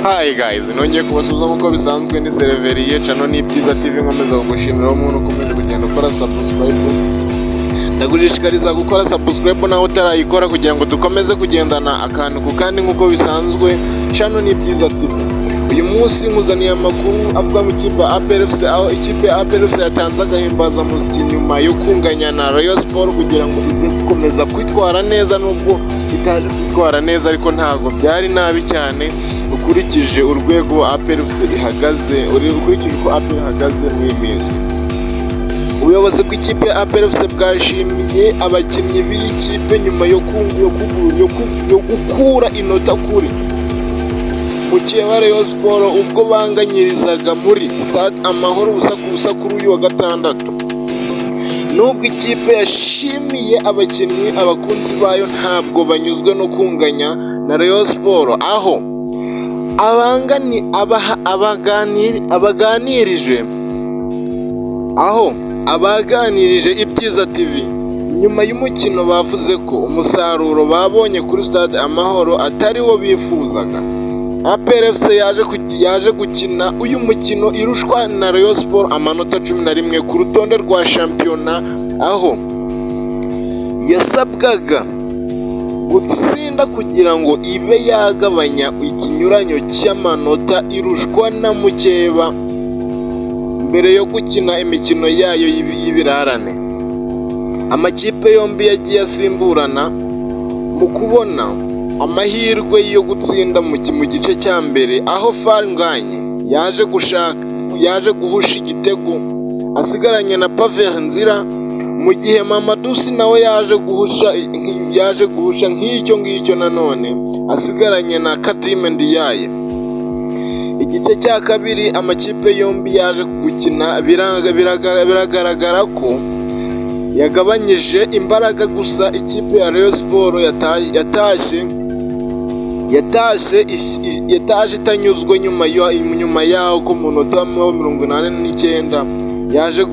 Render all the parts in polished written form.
Hi guys, nongeye kubasuhuza nk'uko bisanzwe ni Sereveriye Channel ni Byiza TV, nkomeza kugushimira umuntu ukomeje kugenda ukora subscribe. Ndagushishikariza gukora subscribe nawe utarayikora kugira ngo dukomeze kugendana akantu ku kandi nk'uko bisanzwe. Channel ni Byiza TV. Uyu munsi nkuzaniye amakuru avuga mu kipe APR FC, aho ikipe APR FC yatanze agahimbaza muziki nyuma yo kunganya na Rayon Sport kugira ngo ize gukomeza kwitwara neza, nubwo itaje kwitwara neza ariko ntago byari nabi cyane ukurikije urwego APR FC ihagaze, ukurikije uko APR ihagaze muri minsi. Ubuyobozi bw'ikipe ya APR FC bwashimiye abakinnyi b'iyi kipe nyuma yo gukura inota kuri mukiye wa Rayon Sport ubwo banganyirizaga muri Stade Amahoro ubusa kuri uyu wa gatandatu. Nubwo ikipe yashimiye abakinnyi, abakunzi bayo ntabwo banyuzwe no kunganya na Rayon Sport, aho abaganirije Ibyiza TV nyuma y'umukino bavuze ko umusaruro babonye kuri Stade Amahoro atari wo bifuzaga. APR FC yaje gukina uyu mukino irushwa na Rayon Sport amanota 11 ku rutonde rwa shampiyona, aho yasabwaga gutsinda kugira ngo ibe yagabanya ikinyuranyo cy'amanota irushwa na mukeba mbere yo gukina imikino yayo y'ibirarane. Amakipe yombi yagiye asimburana mu kubona amahirwe yo gutsinda mu gice cya mbere, aho Farnganye yaje guhusha igitego asigaranye na Paver Nzira, mu gihe Mamadusi nawe yaje guhusha nk'icyo nanone asigaranye na Katime Ndiaye. Igice cya kabiri amakipe yombi yaje gukina biragaragara ko yagabanyije imbaraga, gusa ikipe ya Rayon Sport yataje itanyuzwe nyuma yaho ko mu munota wa 89 yaje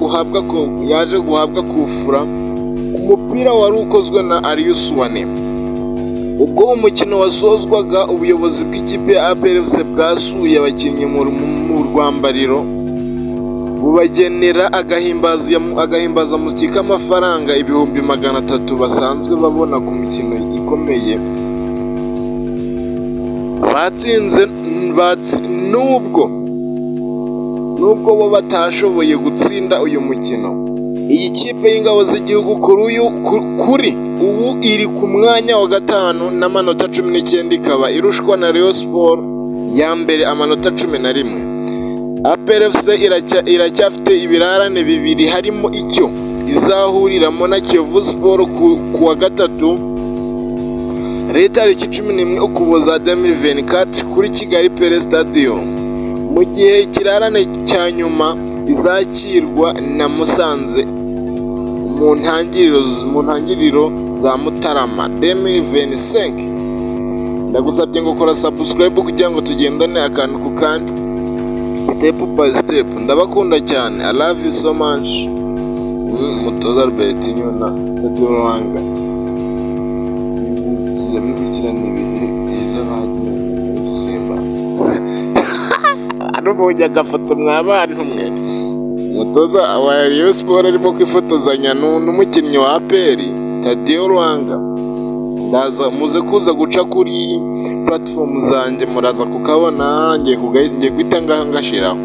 guhabwa kufura ku mupira wari ukozwe na Arius Wane. Ubwo umukino wasozwaga, ubuyobozi bw'ikipe ya APR FC bwasuye abakinnyi mu rwambariro bubagenera agahimbaza muziki k'amafaranga 300,000 basanzwe babona ku mikino ikomeye batsinze. Nubwo bo batashoboye gutsinda uyu mukino, iyi kipe y'ingabo z'igihugu kuri ubu iri ku mwanya wa 5 n'amanota 19, ikaba irushwa na Rayon Sport ya mbere amanota 11. APR FC iracyafite ibirarane bibiri, harimo icyo izahuriramo na Kiyovu Sport ku wa gatatu tariki 11 Ukuboza 2024 kuri Kigali Pele Stadium, mu gihe ikirarane cya nyuma izakirwa na Musanze mu ntangiriro za Mutarama 2025. Ndagusabye ngo kora subscribe kugira ngo tugendane akantu ku kandi, step by step. Ndabakunda cyane, I love you so much. Mutoza Albert Nyona Taduranga bibukira n'ibihe byiza bagiye Simba. Arubonye agafoto mw'abantu mwe, mutoza wa Rayon Sport arimo kwifotozanya n'umukinnyi wa APR Tadeo Rwanga. Ndaza muze kuza guca kuri platform zanjye, muraza kukabona. Ngiye guhita ngashiraho,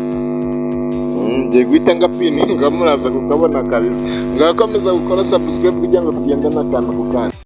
ngiye guhita ngapininga, muraza kukabona kabisa. Ngakomeza gukora subscribe kugira ngo tugendane akantu ku kandi.